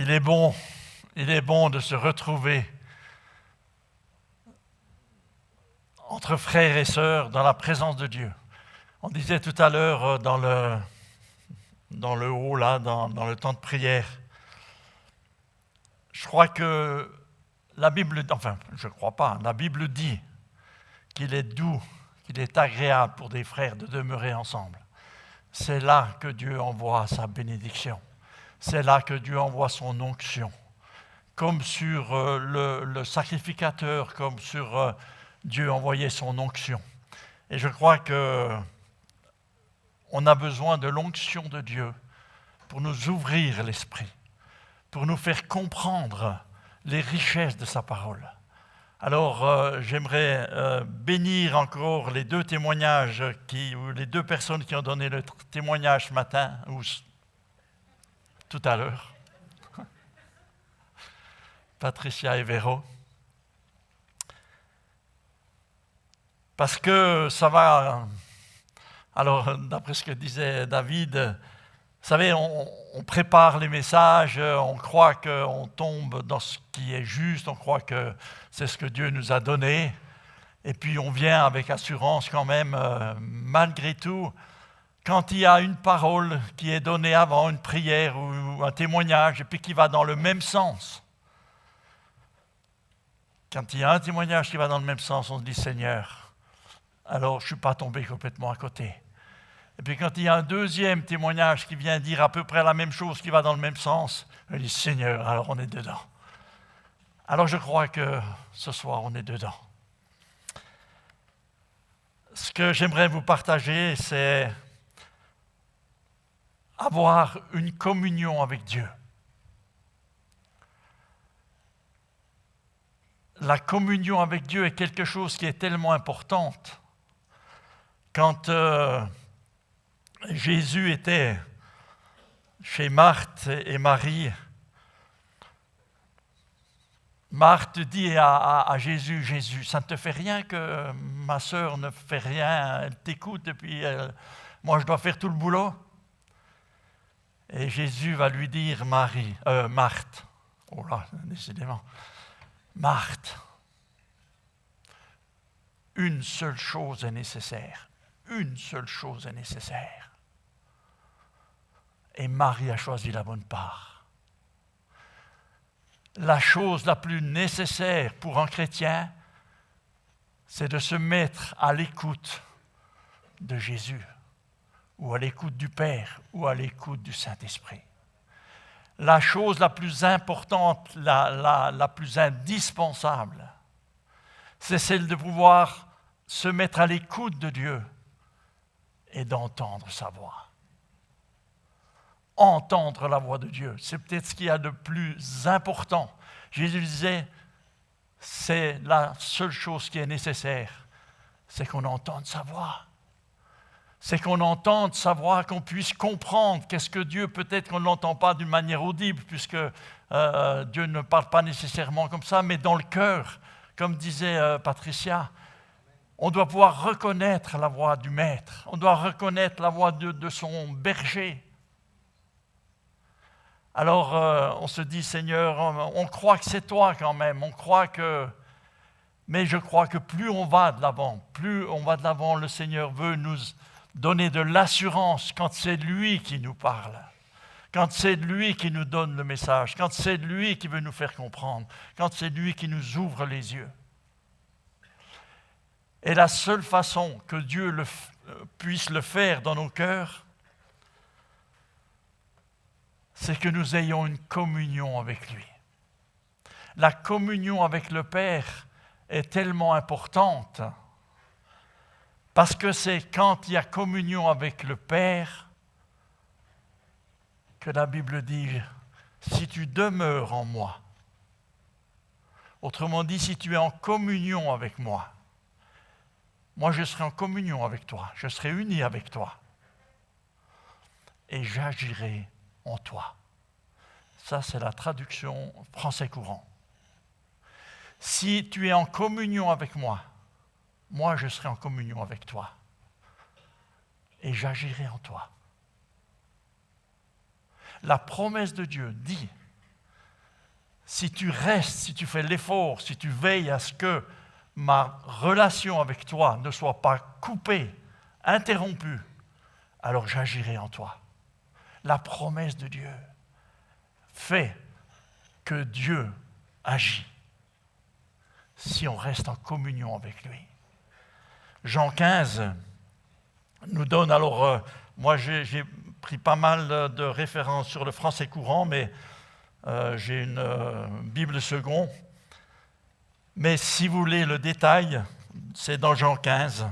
Il est bon de se retrouver entre frères et sœurs dans la présence de Dieu. On disait tout à l'heure dans le haut, là, dans le temps de prière, je crois que la Bible dit qu'il est doux, qu'il est agréable pour des frères de demeurer ensemble. C'est là que Dieu envoie sa bénédiction. C'est là que Dieu envoie son onction. Comme sur le sacrificateur, comme sur Dieu envoyait son onction. Et je crois qu'on a besoin de l'onction de Dieu pour nous ouvrir l'esprit, pour nous faire comprendre les richesses de sa parole. Alors, j'aimerais bénir encore les deux témoignages, ou les deux personnes qui ont donné le témoignage ce matin, ou tout à l'heure. Patricia et Véro. Parce que ça va... Alors, d'après ce que disait David, vous savez, on prépare les messages, on croit qu'on tombe dans ce qui est juste, on croit que c'est ce que Dieu nous a donné, et puis on vient avec assurance quand même, malgré tout, quand il y a une parole qui est donnée avant une prière ou un témoignage, et puis qui va dans le même sens. Quand il y a un témoignage qui va dans le même sens, on se dit « Seigneur, alors je ne suis pas tombé complètement à côté ». Et puis quand il y a un deuxième témoignage qui vient dire à peu près la même chose, qui va dans le même sens, on dit « Seigneur, alors on est dedans ». Alors je crois que ce soir, on est dedans. Ce que j'aimerais vous partager, c'est avoir une communion avec Dieu. La communion avec Dieu est quelque chose qui est tellement importante. Quand Jésus était chez Marthe et Marie, Marthe dit à Jésus, « Jésus, ça ne te fait rien que ma sœur ne fait rien, elle t'écoute et puis moi je dois faire tout le boulot ?» Et Jésus va lui dire, Marthe, oh là, décidément, Marthe, une seule chose est nécessaire. Une seule chose est nécessaire. Et Marie a choisi la bonne part. La chose la plus nécessaire pour un chrétien, c'est de se mettre à l'écoute de Jésus, ou à l'écoute du Père, ou à l'écoute du Saint-Esprit. La chose la plus importante, la plus indispensable, c'est celle de pouvoir se mettre à l'écoute de Dieu et d'entendre sa voix. Entendre la voix de Dieu, c'est peut-être ce qu'il y a de plus important. Jésus disait, c'est la seule chose qui est nécessaire, c'est qu'on entende sa voix. C'est qu'on entende sa voix, qu'on puisse comprendre qu'est-ce que Dieu, peut-être qu'on ne l'entend pas d'une manière audible, puisque Dieu ne parle pas nécessairement comme ça, mais dans le cœur, comme disait Patricia, on doit pouvoir reconnaître la voix du Maître, on doit reconnaître la voix de son berger. Alors on se dit, Seigneur, on croit que c'est toi quand même, mais je crois que plus on va de l'avant, le Seigneur veut nous donner de l'assurance quand c'est lui qui nous parle, quand c'est lui qui nous donne le message, quand c'est lui qui veut nous faire comprendre, quand c'est lui qui nous ouvre les yeux. Et la seule façon que Dieu puisse le faire dans nos cœurs, c'est que nous ayons une communion avec lui. La communion avec le Père est tellement importante parce que c'est quand il y a communion avec le Père que la Bible dit « si tu demeures en moi », autrement dit, si tu es en communion avec moi, moi je serai en communion avec toi, je serai uni avec toi et j'agirai en toi. Ça, c'est la traduction français courant. Si tu es en communion avec moi, moi je serai en communion avec toi et j'agirai en toi. La promesse de Dieu dit si tu restes, si tu fais l'effort, si tu veilles à ce que ma relation avec toi ne soit pas coupée, interrompue, alors j'agirai en toi. La promesse de Dieu fait que Dieu agit si on reste en communion avec lui. Jean 15 nous donne, alors moi j'ai pris pas mal de références sur le français courant, mais j'ai une Bible seconde. Mais si vous voulez le détail, c'est dans Jean 15,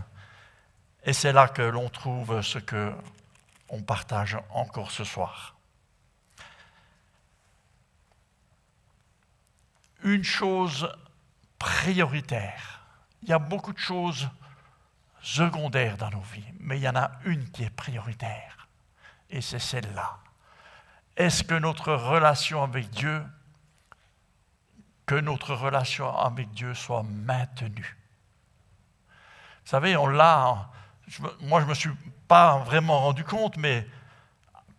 et c'est là que l'on trouve ce qu'on partage encore ce soir. Une chose prioritaire. Il y a beaucoup de choses secondaires dans nos vies, mais il y en a une qui est prioritaire, et c'est celle-là. Est-ce que notre relation avec Dieu soit maintenue? Vous savez, moi je ne me suis pas vraiment rendu compte, mais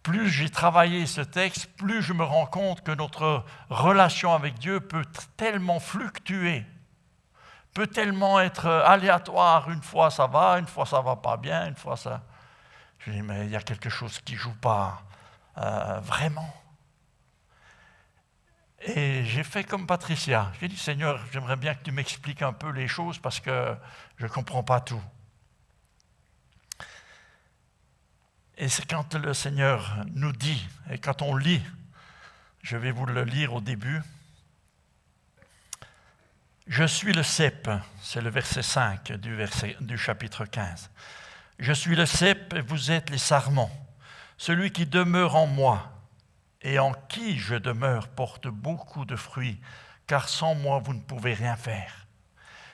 plus j'ai travaillé ce texte, plus je me rends compte que notre relation avec Dieu peut tellement fluctuer, peut tellement être aléatoire. Une fois ça va pas bien, une fois ça... Je dis, mais il y a quelque chose qui ne joue pas vraiment. Et j'ai fait comme Patricia. J'ai dit, Seigneur, j'aimerais bien que tu m'expliques un peu les choses parce que je ne comprends pas tout. Et c'est quand le Seigneur nous dit, et quand on lit, je vais vous le lire au début, « Je suis le cep », c'est le verset 5 du chapitre 15. « Je suis le cep et vous êtes les sarments. Celui qui demeure en moi et en qui je demeure porte beaucoup de fruits, car sans moi vous ne pouvez rien faire.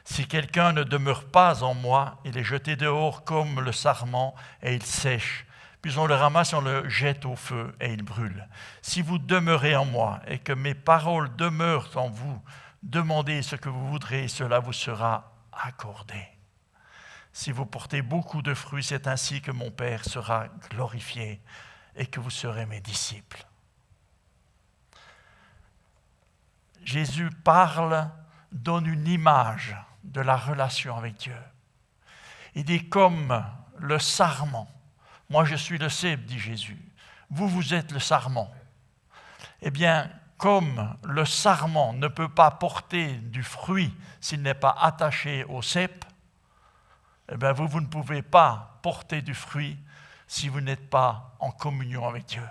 Si quelqu'un ne demeure pas en moi, il est jeté dehors comme le sarment et il sèche. Puis on le ramasse et on le jette au feu et il brûle. Si vous demeurez en moi et que mes paroles demeurent en vous, demandez ce que vous voudrez et cela vous sera accordé. Si vous portez beaucoup de fruits, c'est ainsi que mon Père sera glorifié et que vous serez mes disciples. » Jésus donne une image de la relation avec Dieu. Il dit comme le sarment. Moi, je suis le cep, dit Jésus. Vous êtes le sarment. Eh bien, comme le sarment ne peut pas porter du fruit s'il n'est pas attaché au cep, eh bien, vous ne pouvez pas porter du fruit si vous n'êtes pas en communion avec Dieu.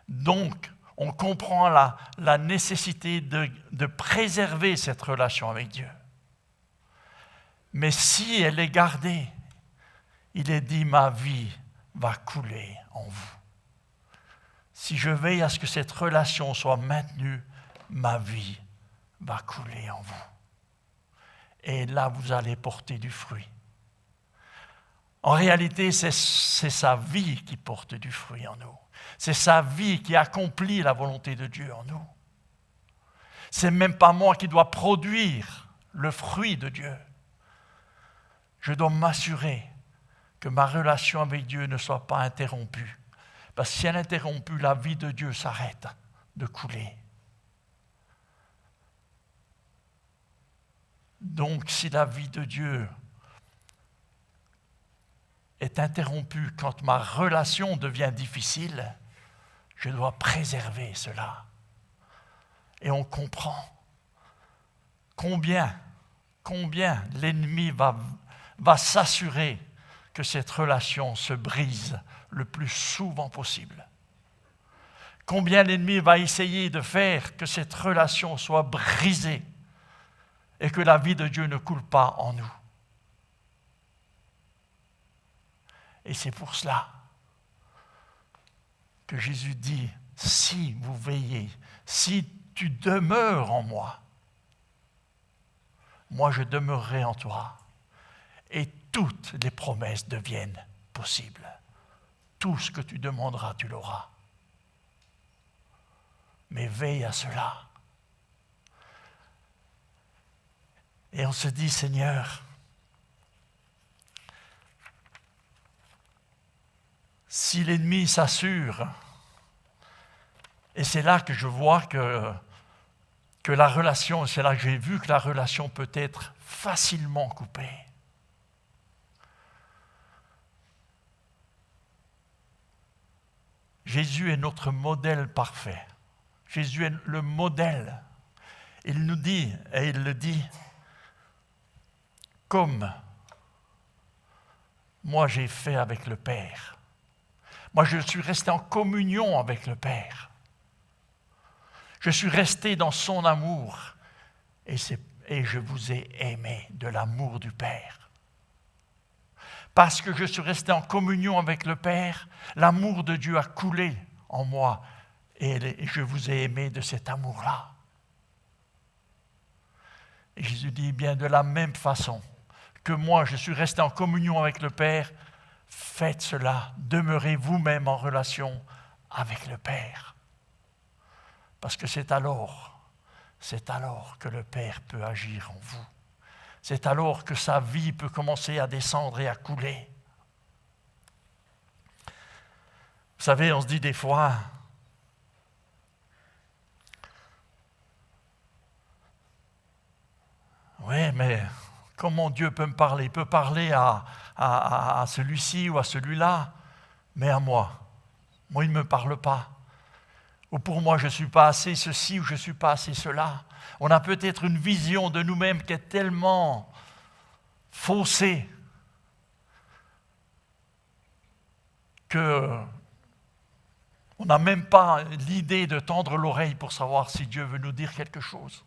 Donc, on comprend la nécessité de préserver cette relation avec Dieu. Mais si elle est gardée, il est dit, ma vie va couler en vous. Si je veille à ce que cette relation soit maintenue, ma vie va couler en vous. Et là, vous allez porter du fruit. En réalité, c'est sa vie qui porte du fruit en nous. C'est sa vie qui accomplit la volonté de Dieu en nous. C'est même pas moi qui dois produire le fruit de Dieu. Je dois m'assurer que ma relation avec Dieu ne soit pas interrompue. Parce que si elle est interrompue, la vie de Dieu s'arrête de couler. Donc, si la vie de Dieu est interrompue quand ma relation devient difficile, je dois préserver cela. Et on comprend combien l'ennemi va s'assurer que cette relation se brise le plus souvent possible. Combien l'ennemi va essayer de faire que cette relation soit brisée et que la vie de Dieu ne coule pas en nous. Et c'est pour cela que Jésus dit, si vous veillez, si tu demeures en moi, moi je demeurerai en toi. Et toutes les promesses deviennent possibles. Tout ce que tu demanderas, tu l'auras. Mais veille à cela. Et on se dit, Seigneur, si l'ennemi s'assure Et c'est là que je vois que la relation, c'est là que j'ai vu que la relation peut être facilement coupée. Jésus est notre modèle parfait. Jésus est le modèle. Il nous dit, et il le dit, comme moi j'ai fait avec le Père. Moi je suis resté en communion avec le Père. Je suis resté dans son amour et je vous ai aimé de l'amour du Père. Parce que je suis resté en communion avec le Père, l'amour de Dieu a coulé en moi et je vous ai aimé de cet amour-là. Et Jésus dit, bien de la même façon que moi je suis resté en communion avec le Père, faites cela, demeurez vous-même en relation avec le Père. Parce que c'est alors que le Père peut agir en vous. C'est alors que sa vie peut commencer à descendre et à couler. Vous savez, on se dit des fois, oui, mais comment Dieu peut me parler? Il peut parler à celui-ci ou à celui-là, mais à moi. Moi, il ne me parle pas. Ou pour moi, je ne suis pas assez ceci ou je ne suis pas assez cela. On a peut-être une vision de nous-mêmes qui est tellement faussée qu'on n'a même pas l'idée de tendre l'oreille pour savoir si Dieu veut nous dire quelque chose.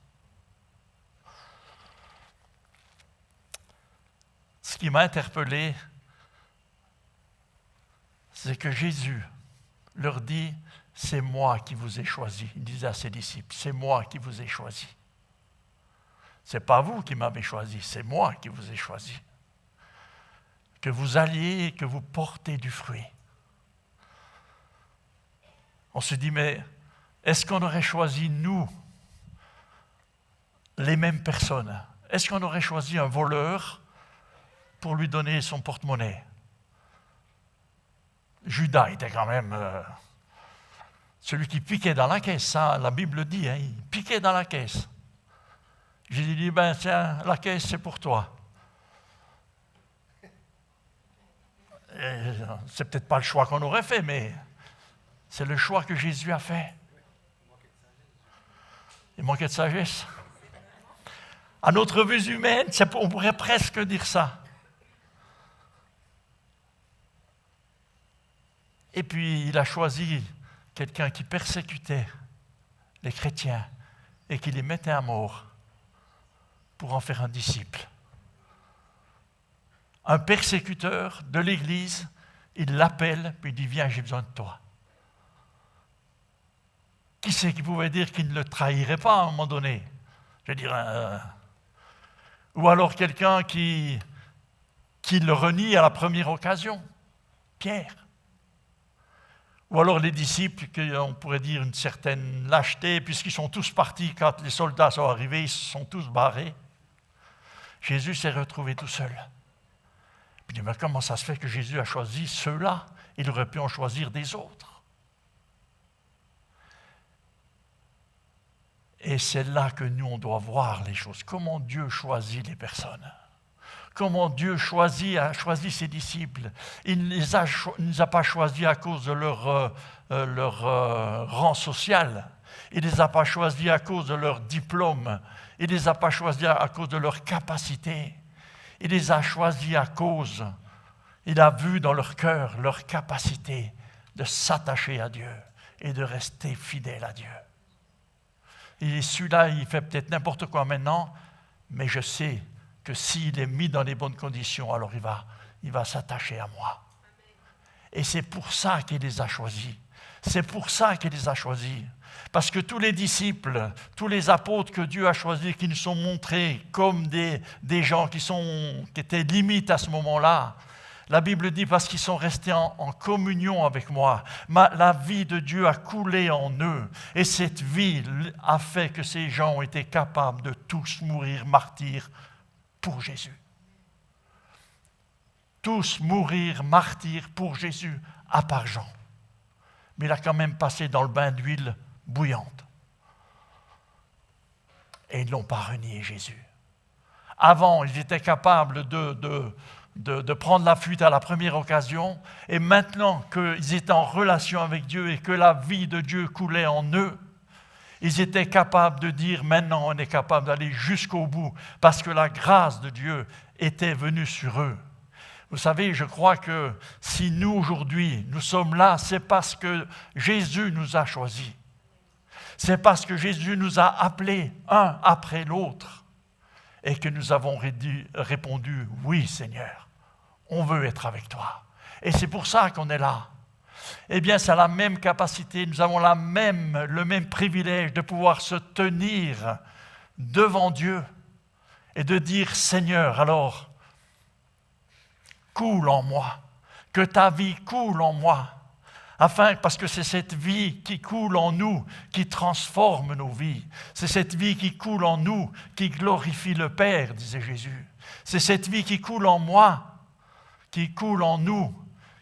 Ce qui m'a interpellé, c'est que Jésus leur dit, c'est moi qui vous ai choisi. Il disait à ses disciples, c'est moi qui vous ai choisi. Ce n'est pas vous qui m'avez choisi, c'est moi qui vous ai choisi. Que vous alliez et que vous portez du fruit. On se dit, mais est-ce qu'on aurait choisi, nous, les mêmes personnes? Est-ce qu'on aurait choisi un voleur pour lui donner son porte-monnaie? Judas était quand même celui qui piquait dans la caisse, ça, la Bible dit, hein, il piquait dans la caisse. Jésus dit, ben tiens, la caisse c'est pour toi. Et c'est peut-être pas le choix qu'on aurait fait, mais c'est le choix que Jésus a fait. Il manquait de sagesse. À notre vue humaine, on pourrait presque dire ça. Et puis, il a choisi quelqu'un qui persécutait les chrétiens et qui les mettait à mort pour en faire un disciple. Un persécuteur de l'Église, il l'appelle, puis il dit, viens, j'ai besoin de toi. Qui c'est qui pouvait dire qu'il ne le trahirait pas à un moment donné? Je veux dire, ou alors quelqu'un qui le renie à la première occasion, Pierre. Ou alors les disciples, on pourrait dire une certaine lâcheté, puisqu'ils sont tous partis quand les soldats sont arrivés, ils se sont tous barrés. Jésus s'est retrouvé tout seul. Puis il dit, mais comment ça se fait que Jésus a choisi ceux-là? Il aurait pu en choisir des autres. Et c'est là que nous, on doit voir les choses. Comment Dieu choisit les personnes. Comment Dieu a choisi ses disciples. Il ne les a pas choisis à cause de leur rang social. Il ne les a pas choisis à cause de leur diplôme. Il ne les a pas choisis à cause de leur capacité. Il les a choisis à cause, il a vu dans leur cœur leur capacité de s'attacher à Dieu et de rester fidèle à Dieu. Et celui-là, il fait peut-être n'importe quoi maintenant, mais je sais que s'il est mis dans les bonnes conditions, alors il va s'attacher à moi. Et c'est pour ça qu'il les a choisis. C'est pour ça qu'il les a choisis. Parce que tous les disciples, tous les apôtres que Dieu a choisis, qui nous sont montrés comme des gens qui étaient limites à ce moment-là, la Bible dit parce qu'ils sont restés en communion avec moi. La vie de Dieu a coulé en eux. Et cette vie a fait que ces gens ont été capables de tous mourir martyrs pour Jésus. Tous mourir martyrs pour Jésus, à part Jean. Mais il a quand même passé dans le bain d'huile bouillante. Et ils n'ont pas renié Jésus. Avant, ils étaient capables de prendre la fuite à la première occasion, et maintenant qu'ils étaient en relation avec Dieu et que la vie de Dieu coulait en eux, ils étaient capables de dire, maintenant on est capable d'aller jusqu'au bout, parce que la grâce de Dieu était venue sur eux. Vous savez, je crois que si nous aujourd'hui, nous sommes là, c'est parce que Jésus nous a choisis. C'est parce que Jésus nous a appelés un après l'autre et que nous avons répondu, oui Seigneur, on veut être avec toi. Et c'est pour ça qu'on est là. Eh bien, c'est la même capacité, nous avons le même privilège de pouvoir se tenir devant Dieu et de dire, Seigneur, alors, coule en moi, que ta vie coule en moi, parce que c'est cette vie qui coule en nous qui transforme nos vies. C'est cette vie qui coule en nous qui glorifie le Père, disait Jésus. C'est cette vie qui coule en moi, qui coule en nous,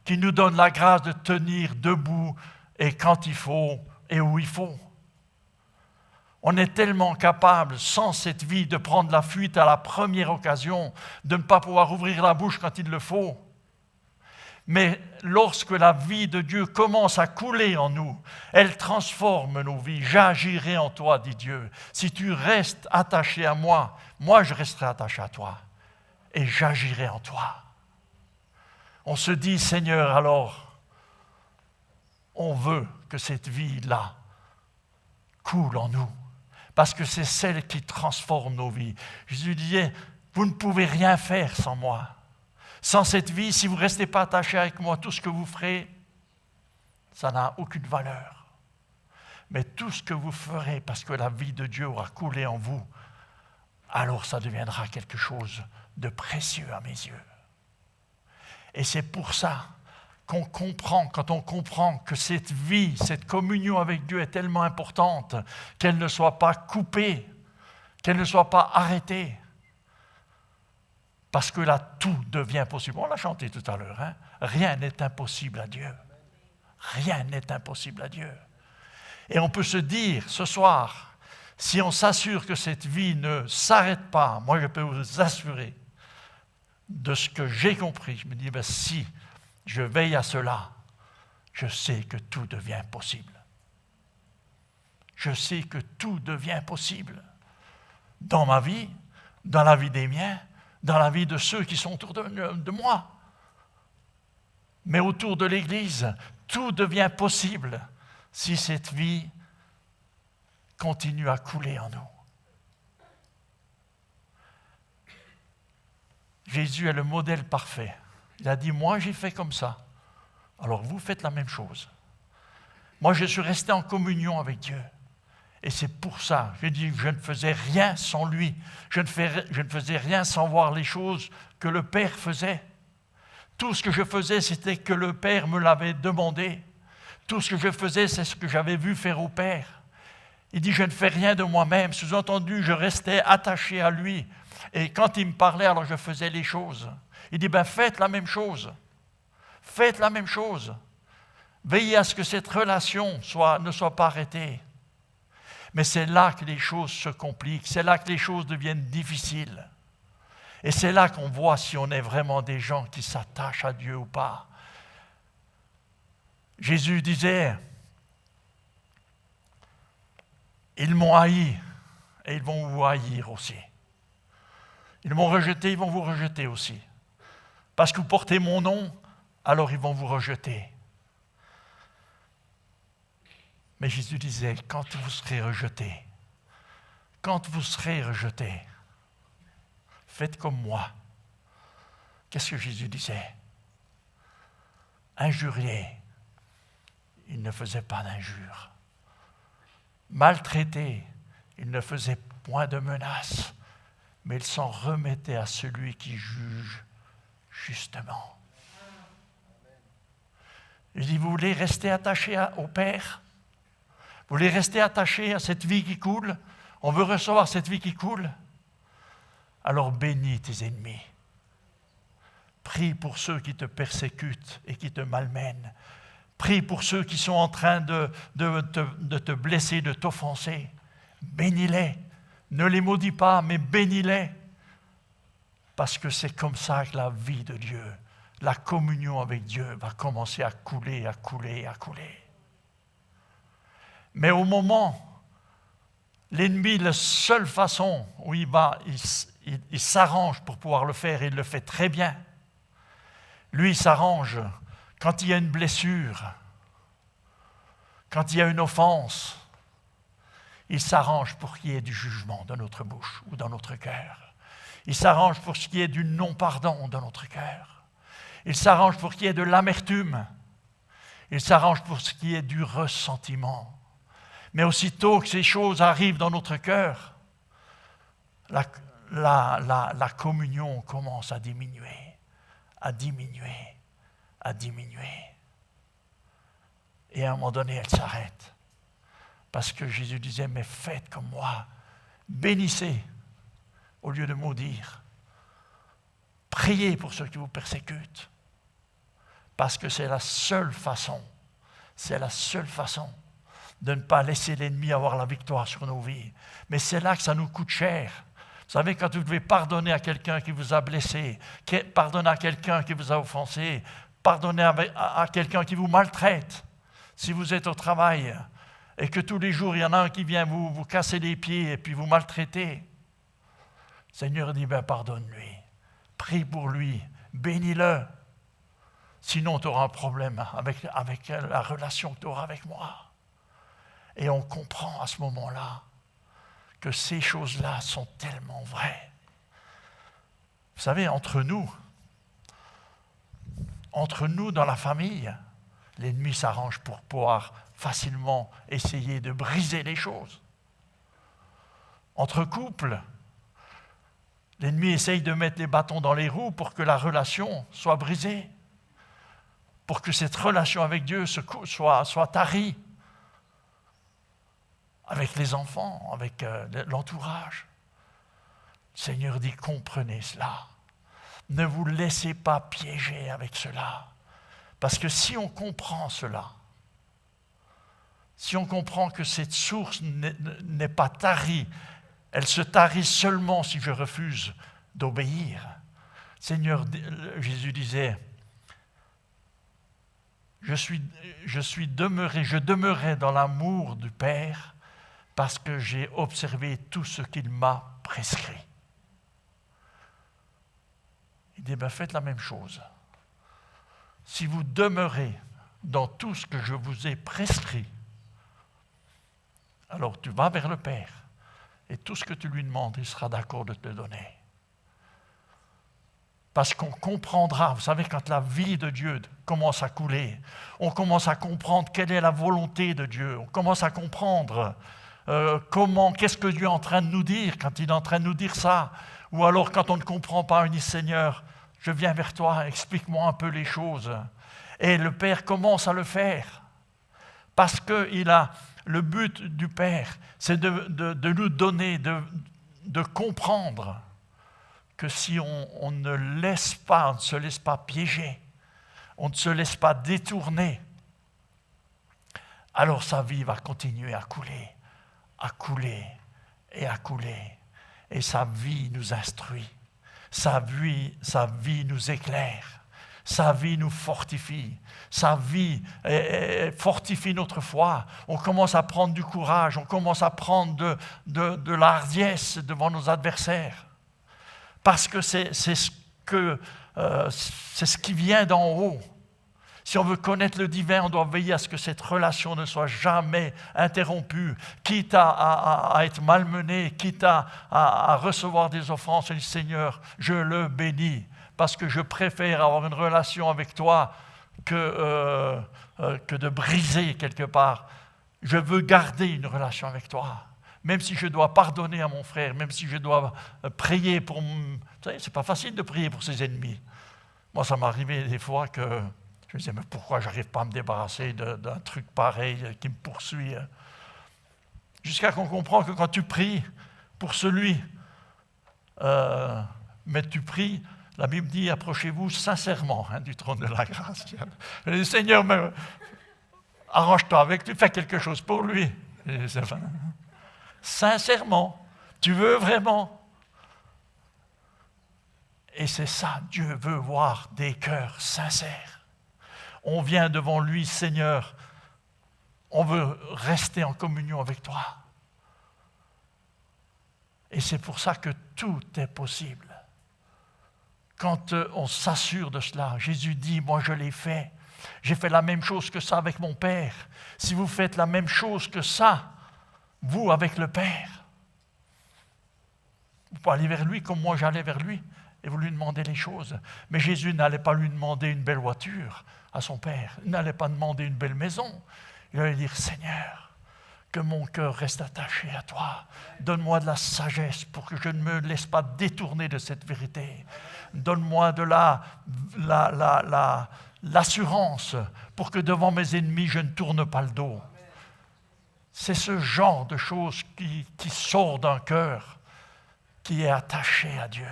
qui nous donne la grâce de tenir debout et quand il faut et où il faut. On est tellement capable, sans cette vie, de prendre la fuite à la première occasion, de ne pas pouvoir ouvrir la bouche quand il le faut. Mais lorsque la vie de Dieu commence à couler en nous, elle transforme nos vies. J'agirai en toi, dit Dieu. Si tu restes attaché à moi, moi je resterai attaché à toi. Et j'agirai en toi. On se dit, Seigneur, alors, on veut que cette vie-là coule en nous. Parce que c'est celle qui transforme nos vies. Jésus disait, vous ne pouvez rien faire sans moi. Sans cette vie, si vous ne restez pas attaché avec moi, tout ce que vous ferez, ça n'a aucune valeur. Mais tout ce que vous ferez, parce que la vie de Dieu aura coulé en vous, alors ça deviendra quelque chose de précieux à mes yeux. Et c'est pour ça qu'on comprend, quand on comprend que cette vie, cette communion avec Dieu est tellement importante, qu'elle ne soit pas coupée, qu'elle ne soit pas arrêtée. Parce que là, tout devient possible. On l'a chanté tout à l'heure, hein? Rien n'est impossible à Dieu. Rien n'est impossible à Dieu. Et on peut se dire, ce soir, si on s'assure que cette vie ne s'arrête pas, moi je peux vous assurer de ce que j'ai compris. Je me dis, si je veille à cela, je sais que tout devient possible. Je sais que tout devient possible. Dans ma vie, dans la vie des miens, dans la vie de ceux qui sont autour de moi. Mais autour de l'Église, tout devient possible si cette vie continue à couler en nous. Jésus est le modèle parfait. Il a dit, moi j'ai fait comme ça, alors vous faites la même chose. Moi je suis resté en communion avec Dieu. Et c'est pour ça, je dis, je ne faisais rien sans lui. Je ne faisais rien sans voir les choses que le Père faisait. Tout ce que je faisais, c'était que le Père me l'avait demandé. Tout ce que je faisais, c'est ce que j'avais vu faire au Père. Il dit, je ne fais rien de moi-même. Sous-entendu, je restais attaché à lui. Et quand il me parlait, alors je faisais les choses. Il dit, faites la même chose. Faites la même chose. Veillez à ce que cette relation ne soit pas arrêtée. Mais c'est là que les choses se compliquent, c'est là que les choses deviennent difficiles. Et c'est là qu'on voit si on est vraiment des gens qui s'attachent à Dieu ou pas. Jésus disait, ils m'ont haï et ils vont vous haïr aussi. Ils m'ont rejeté, ils vont vous rejeter aussi. Parce que vous portez mon nom, alors ils vont vous rejeter. Mais Jésus disait, quand vous serez rejetés, faites comme moi. Qu'est-ce que Jésus disait? Injurié, il ne faisait pas d'injures. Maltraité, il ne faisait point de menaces, mais il s'en remettait à celui qui juge justement. Il dit, vous voulez rester attaché au Père? Vous voulez rester attaché à cette vie qui coule? On veut recevoir cette vie qui coule? Alors bénis tes ennemis. Prie pour ceux qui te persécutent et qui te malmènent. Prie pour ceux qui sont en train de te blesser, de t'offenser. Bénis-les. Ne les maudis pas, mais bénis-les. Parce que c'est comme ça que la vie de Dieu, la communion avec Dieu va commencer à couler, à couler, à couler. Mais au moment, l'ennemi, la seule façon où il s'arrange pour pouvoir le faire, et il le fait très bien. Lui, il s'arrange quand il y a une blessure, quand il y a une offense. Il s'arrange pour qu'il y ait du jugement dans notre bouche ou dans notre cœur. Il s'arrange pour qu'il y ait du non-pardon dans notre cœur. Il s'arrange pour qu'il y ait de l'amertume. Il s'arrange pour qu'il y ait du ressentiment. Mais aussitôt que ces choses arrivent dans notre cœur, la communion commence à diminuer, à diminuer, à diminuer. Et à un moment donné, elle s'arrête. Parce que Jésus disait, mais faites comme moi, bénissez au lieu de maudire. Priez pour ceux qui vous persécutent. Parce que c'est la seule façon de ne pas laisser l'ennemi avoir la victoire sur nos vies. Mais c'est là que ça nous coûte cher. Vous savez, quand vous devez pardonner à quelqu'un qui vous a blessé, pardonner à quelqu'un qui vous a offensé, pardonner à quelqu'un qui vous maltraite, si vous êtes au travail et que tous les jours il y en a un qui vient vous casser les pieds et puis vous maltraiter, le Seigneur dit, pardonne-lui, prie pour lui, bénis-le. Sinon, tu auras un problème avec la relation que tu auras avec moi. Et on comprend à ce moment-là que ces choses-là sont tellement vraies. Vous savez, entre nous dans la famille, l'ennemi s'arrange pour pouvoir facilement essayer de briser les choses. Entre couples, l'ennemi essaye de mettre les bâtons dans les roues pour que la relation soit brisée, pour que cette relation avec Dieu soit tarie. Avec les enfants, avec l'entourage. Le Seigneur dit, comprenez cela. Ne vous laissez pas piéger avec cela. Parce que si on comprend cela, si on comprend que cette source n'est pas tarie, elle se tarit seulement si je refuse d'obéir. Seigneur, Jésus disait, je demeurais dans l'amour du Père, parce que j'ai observé tout ce qu'il m'a prescrit. Il dit, faites la même chose. Si vous demeurez dans tout ce que je vous ai prescrit, alors tu vas vers le Père, et tout ce que tu lui demandes, il sera d'accord de te le donner. Parce qu'on comprendra, vous savez, quand la vie de Dieu commence à couler, on commence à comprendre quelle est la volonté de Dieu, on commence à comprendre qu'est-ce que Dieu est en train de nous dire quand il est en train de nous dire ça, ou alors quand on ne comprend pas, on dit, Seigneur, je viens vers toi, explique-moi un peu les choses. Et le Père commence à le faire, parce que le but du Père, c'est de nous donner, de comprendre que si on ne se laisse pas piéger, on ne se laisse pas détourner, alors sa vie va continuer à couler et à couler. Et sa vie nous instruit, sa vie nous éclaire, sa vie nous fortifie, sa vie fortifie notre foi. On commence à prendre du courage, on commence à prendre de la hardiesse devant nos adversaires. Parce que c'est ce qui vient d'en haut. Si on veut connaître le divin, on doit veiller à ce que cette relation ne soit jamais interrompue, quitte à être malmenée, quitte à recevoir des offenses. Et le Seigneur, je le bénis, parce que je préfère avoir une relation avec toi que de briser quelque part. Je veux garder une relation avec toi. Même si je dois pardonner à mon frère, même si je dois prier pour... Vous savez, c'est pas facile de prier pour ses ennemis. Moi, ça m'est arrivé des fois que je me disais, mais pourquoi je n'arrive pas à me débarrasser d'un truc pareil qui me poursuit? Jusqu'à qu'on comprend que quand tu pries pour celui, mais tu pries, la Bible dit, approchez-vous sincèrement du trône de la grâce. Le Seigneur, arrange-toi avec lui, fais quelque chose pour lui. Sincèrement, tu veux vraiment. Et c'est ça, Dieu veut voir des cœurs sincères. On vient devant lui, Seigneur, on veut rester en communion avec toi. Et c'est pour ça que tout est possible. Quand on s'assure de cela, Jésus dit, moi je l'ai fait. J'ai fait la même chose que ça avec mon Père. Si vous faites la même chose que ça, vous avec le Père, vous pouvez aller vers lui comme moi j'allais vers lui. Et vous lui demandez les choses. Mais Jésus n'allait pas lui demander une belle voiture à son Père. Il n'allait pas demander une belle maison. Il allait dire, Seigneur, que mon cœur reste attaché à toi. Donne-moi de la sagesse pour que je ne me laisse pas détourner de cette vérité. Donne-moi de l'assurance pour que devant mes ennemis, je ne tourne pas le dos. C'est ce genre de choses qui sort d'un cœur qui est attaché à Dieu.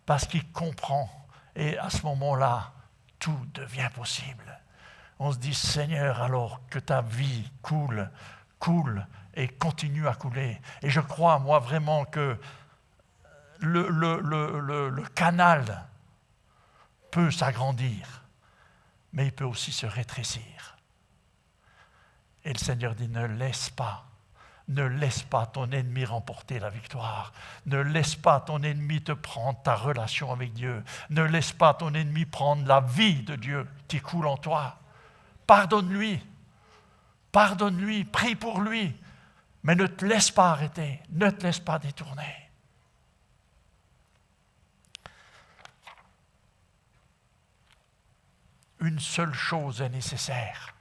Parce qu'il comprend. Et à ce moment-là, tout devient possible. On se dit, Seigneur, alors que ta vie coule et continue à couler. Et je crois, moi, vraiment que le canal peut s'agrandir, mais il peut aussi se rétrécir. Et le Seigneur dit, ne laisse pas ton ennemi remporter la victoire. Ne laisse pas ton ennemi te prendre ta relation avec Dieu. Ne laisse pas ton ennemi prendre la vie de Dieu qui coule en toi. Pardonne-lui, prie pour lui, mais ne te laisse pas arrêter, ne te laisse pas détourner. Une seule chose est nécessaire.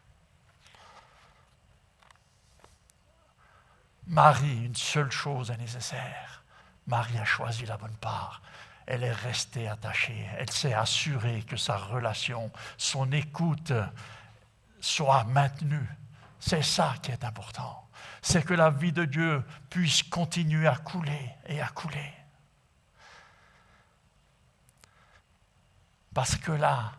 Marie, une seule chose est nécessaire. Marie a choisi la bonne part. Elle est restée attachée. Elle s'est assurée que sa relation, son écoute soit maintenue. C'est ça qui est important. C'est que la vie de Dieu puisse continuer à couler et à couler. Parce que là,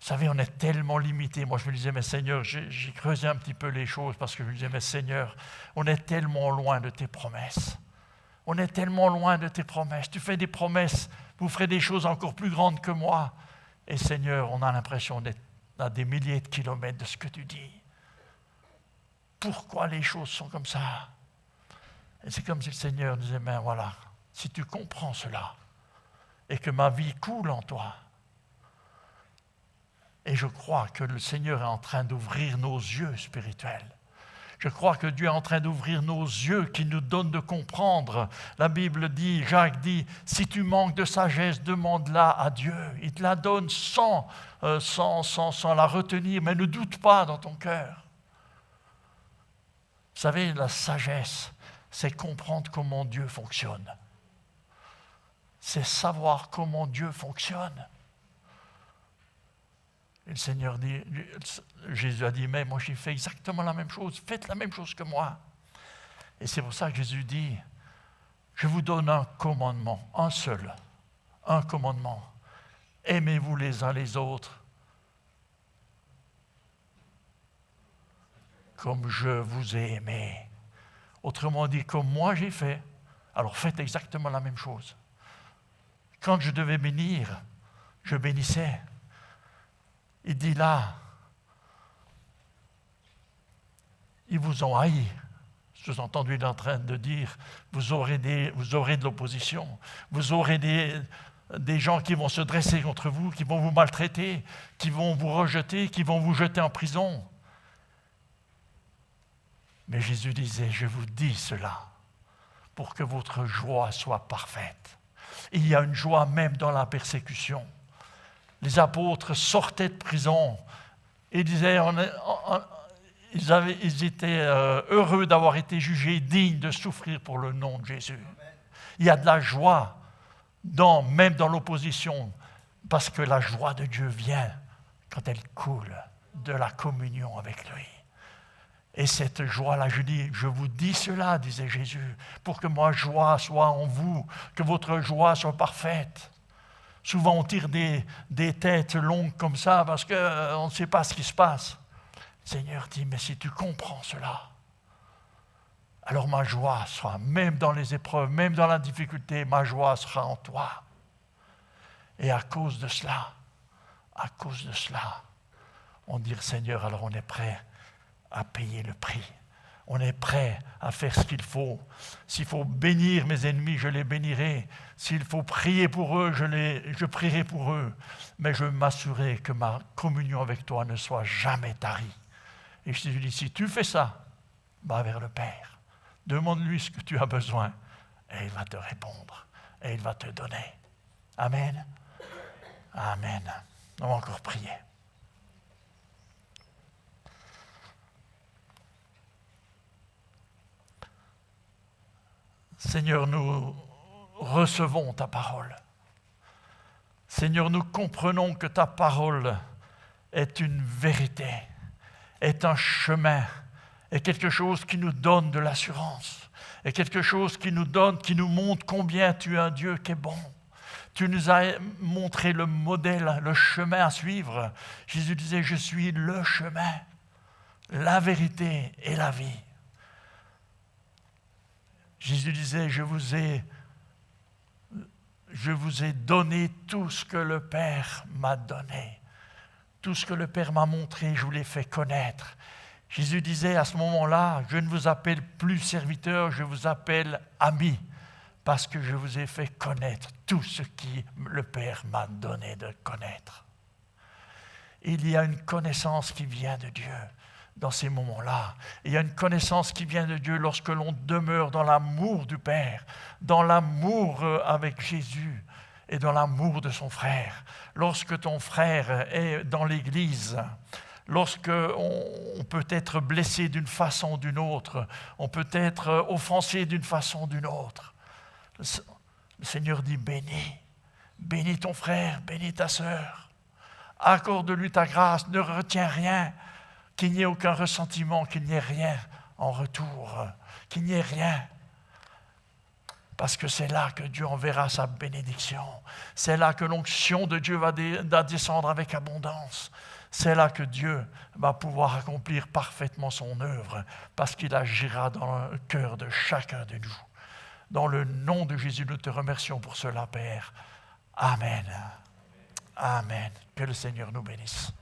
vous savez, on est tellement limité. Moi, je me disais, mais Seigneur, j'ai creusé un petit peu les choses parce que je me disais, mais Seigneur, on est tellement loin de tes promesses. On est tellement loin de tes promesses. Tu fais des promesses, vous ferez des choses encore plus grandes que moi. Et Seigneur, on a l'impression d'être à des milliers de kilomètres de ce que tu dis. Pourquoi les choses sont comme ça? Et c'est comme si le Seigneur disait, mais voilà, si tu comprends cela, et que ma vie coule en toi, et je crois que le Seigneur est en train d'ouvrir nos yeux spirituels. Je crois que Dieu est en train d'ouvrir nos yeux qui nous donnent de comprendre. La Bible dit, Jacques dit, si tu manques de sagesse, demande-la à Dieu. Il te la donne sans la retenir, mais ne doute pas dans ton cœur. Vous savez, la sagesse, c'est comprendre comment Dieu fonctionne. C'est savoir comment Dieu fonctionne. Et le Seigneur dit, Jésus a dit, mais moi j'ai fait exactement la même chose, faites la même chose que moi. Et c'est pour ça que Jésus dit, je vous donne un commandement, un seul, un commandement. Aimez-vous les uns les autres comme je vous ai aimé. Autrement dit, comme moi j'ai fait, alors faites exactement la même chose. Quand je devais bénir, je bénissais. Il dit là, ils vous ont haï. Je vous ai entendu en train de dire, vous aurez de l'opposition, vous aurez des gens qui vont se dresser contre vous, qui vont vous maltraiter, qui vont vous rejeter, qui vont vous jeter en prison. Mais Jésus disait, je vous dis cela pour que votre joie soit parfaite. Il y a une joie même dans la persécution. Les apôtres sortaient de prison et disaient, ils étaient heureux d'avoir été jugés dignes de souffrir pour le nom de Jésus. Il y a de la joie, même dans l'opposition, parce que la joie de Dieu vient quand elle coule de la communion avec lui. Et cette joie-là, je vous dis cela, disait Jésus, pour que ma joie soit en vous, que votre joie soit parfaite. Souvent, on tire des têtes longues comme ça parce qu'on ne sait pas ce qui se passe. Seigneur dit, mais si tu comprends cela, alors ma joie sera, même dans les épreuves, même dans la difficulté, ma joie sera en toi. Et à cause de cela, on dit, Seigneur, alors on est prêt à payer le prix. On est prêt à faire ce qu'il faut. S'il faut bénir mes ennemis, je les bénirai. S'il faut prier pour eux, je prierai pour eux. Mais je veux m'assurer que ma communion avec toi ne soit jamais tarie. Et je te dis, si tu fais ça, va vers le Père. Demande-lui ce que tu as besoin et il va te répondre et il va te donner. Amen. Amen. On va encore prier. Seigneur, nous recevons ta parole. Seigneur, nous comprenons que ta parole est une vérité, est un chemin, est quelque chose qui nous donne de l'assurance, est quelque chose qui nous montre combien tu es un Dieu qui est bon. Tu nous as montré le modèle, le chemin à suivre. Jésus disait, je suis le chemin, la vérité et la vie. Jésus disait, je vous ai donné tout ce que le Père m'a donné. Tout ce que le Père m'a montré, je vous l'ai fait connaître. Jésus disait à ce moment-là, je ne vous appelle plus serviteur, je vous appelle ami, parce que je vous ai fait connaître tout ce que le Père m'a donné de connaître. Il y a une connaissance qui vient de Dieu dans ces moments-là. Il y a une connaissance qui vient de Dieu lorsque l'on demeure dans l'amour du Père, dans l'amour avec Jésus et dans l'amour de son frère. Lorsque ton frère est dans l'Église, lorsque on peut être blessé d'une façon ou d'une autre, on peut être offensé d'une façon ou d'une autre, le Seigneur dit bénis ton frère, bénis ta sœur, accorde-lui ta grâce, ne retiens rien, qu'il n'y ait aucun ressentiment, qu'il n'y ait rien en retour, qu'il n'y ait rien. Parce que c'est là que Dieu enverra sa bénédiction. C'est là que l'onction de Dieu va descendre avec abondance. C'est là que Dieu va pouvoir accomplir parfaitement son œuvre, parce qu'il agira dans le cœur de chacun de nous. Dans le nom de Jésus, nous te remercions pour cela, Père. Amen. Amen. Que le Seigneur nous bénisse.